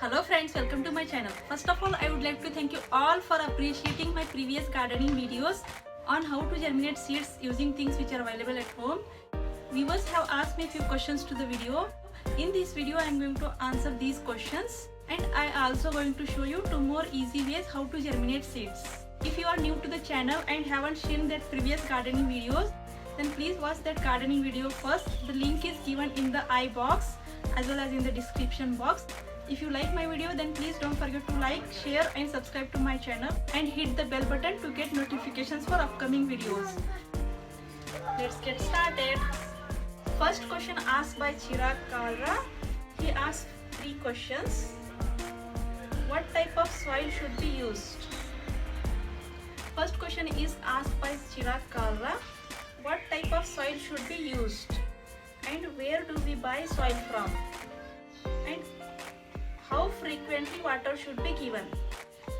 Hello friends, welcome to my channel. First of all, I would like to thank you all for appreciating my previous gardening videos on how to germinate seeds using things which are available at home. Viewers have asked me a few questions to the video. In this video, I am going to answer these questions and I also going to show you two more easy ways how to germinate seeds. If you are new to the channel and haven't seen that previous gardening videos, then please watch that gardening video first. The link is given in the I box as well as in the description box. If you like my video, then please don't forget to like, share and subscribe to my channel and hit the bell button to get notifications for upcoming videos. Let's get started. First question asked by Chirag Kalra. He asked 3 questions. What type of soil should be used? First question is asked by Chirag Kalra. What type of soil should be used? And where do we buy soil from? And how frequently water should be given?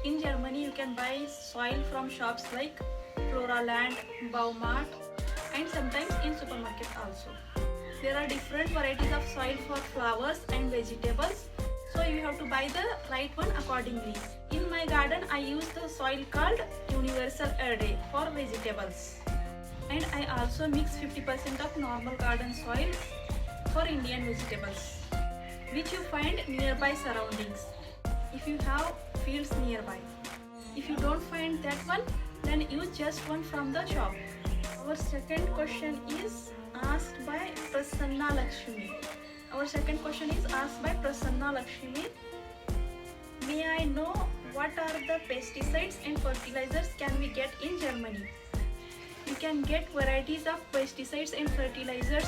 In Germany, you can buy soil from shops like Floraland, Baumart and sometimes in supermarket also. There are different varieties of soil for flowers and vegetables, so you have to buy the right one accordingly. In my garden, I use the soil called Universal Erde for vegetables. And I also mix 50% of normal garden soil for Indian vegetables, which you find nearby surroundings if you have fields nearby. If you don't find that one, then use just one from the shop. Our second question is asked by Prasanna Lakshmi. May I know what are the pesticides and fertilizers can we get in Germany? You can get varieties of pesticides and fertilizers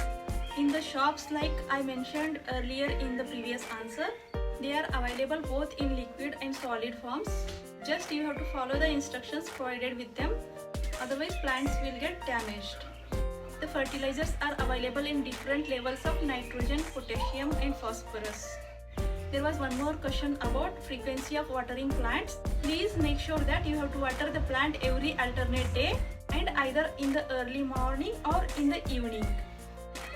in the shops like I mentioned earlier in the previous answer. They are available both in liquid and solid forms. Just you have to follow the instructions provided with them, otherwise plants will get damaged. The fertilizers are available in different levels of nitrogen, potassium and phosphorus. There was one more question about frequency of watering plants. Please make sure that you have to water the plant every alternate day and either in the early morning or in the evening.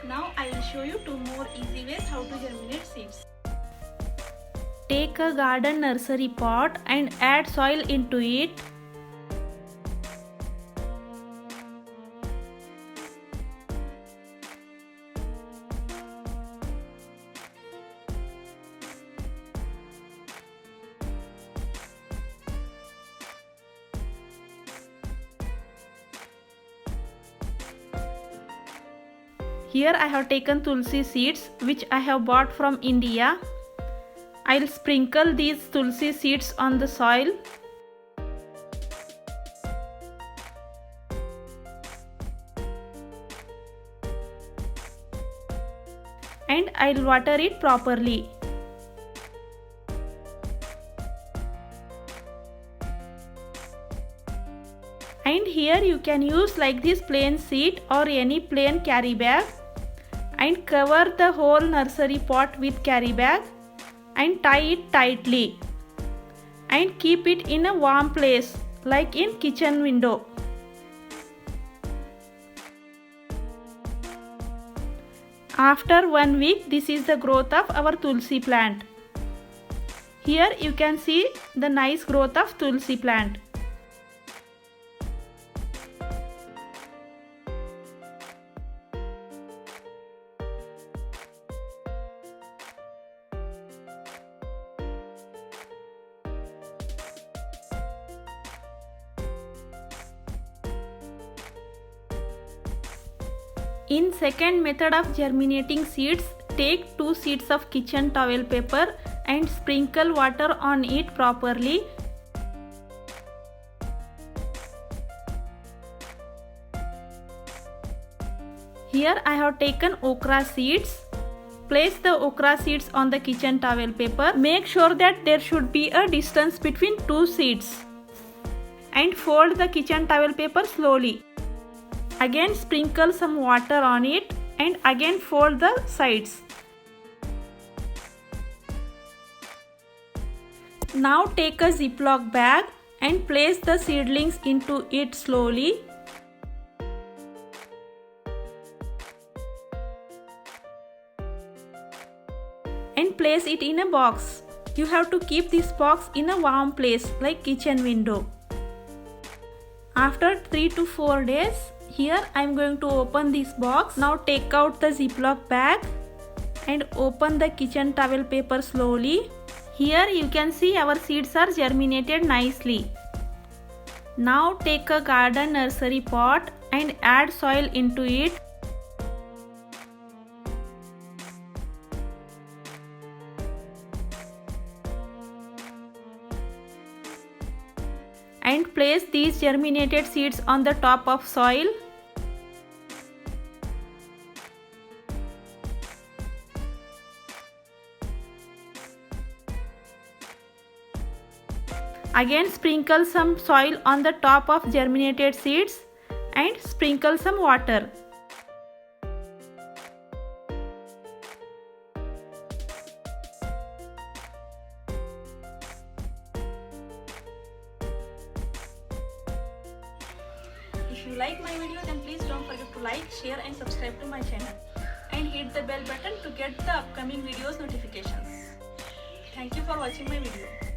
Now I will show you 2 more easy ways how to germinate seeds. Take a garden nursery pot and add soil into it. Here I have taken tulsi seeds which I have bought from India. I'll sprinkle these tulsi seeds on the soil. And I'll water it properly. And here you can use like this plain seed or any plain carry bag and cover the whole nursery pot with carry bag and tie it tightly and keep it in a warm place like in kitchen window. After 1 week, this is the growth of our tulsi plant. Here you can see the nice growth of tulsi plant. In second method of germinating seeds, take 2 sheets of kitchen towel paper and sprinkle water on it properly. Here I have taken okra seeds. Place the okra seeds on the kitchen towel paper. Make sure that there should be a distance between 2 seeds. And fold the kitchen towel paper slowly. Again sprinkle some water on it and again fold the sides. Now take a Ziploc bag and place the seedlings into it slowly. and place it in a box. You have to keep this box in a warm place like kitchen window. After 3 to 4 days, here I am going to open this box. Now take out the Ziploc bag and open the kitchen towel paper slowly. Here you can see our seeds are germinated nicely. Now take a garden nursery pot and add soil into it. And place these germinated seeds on the top of soil. Again sprinkle some soil on the top of germinated seeds and sprinkle some water. If you like my video, then please don't forget to like, share and subscribe to my channel. And hit the bell button to get the upcoming videos notifications. Thank you for watching my video.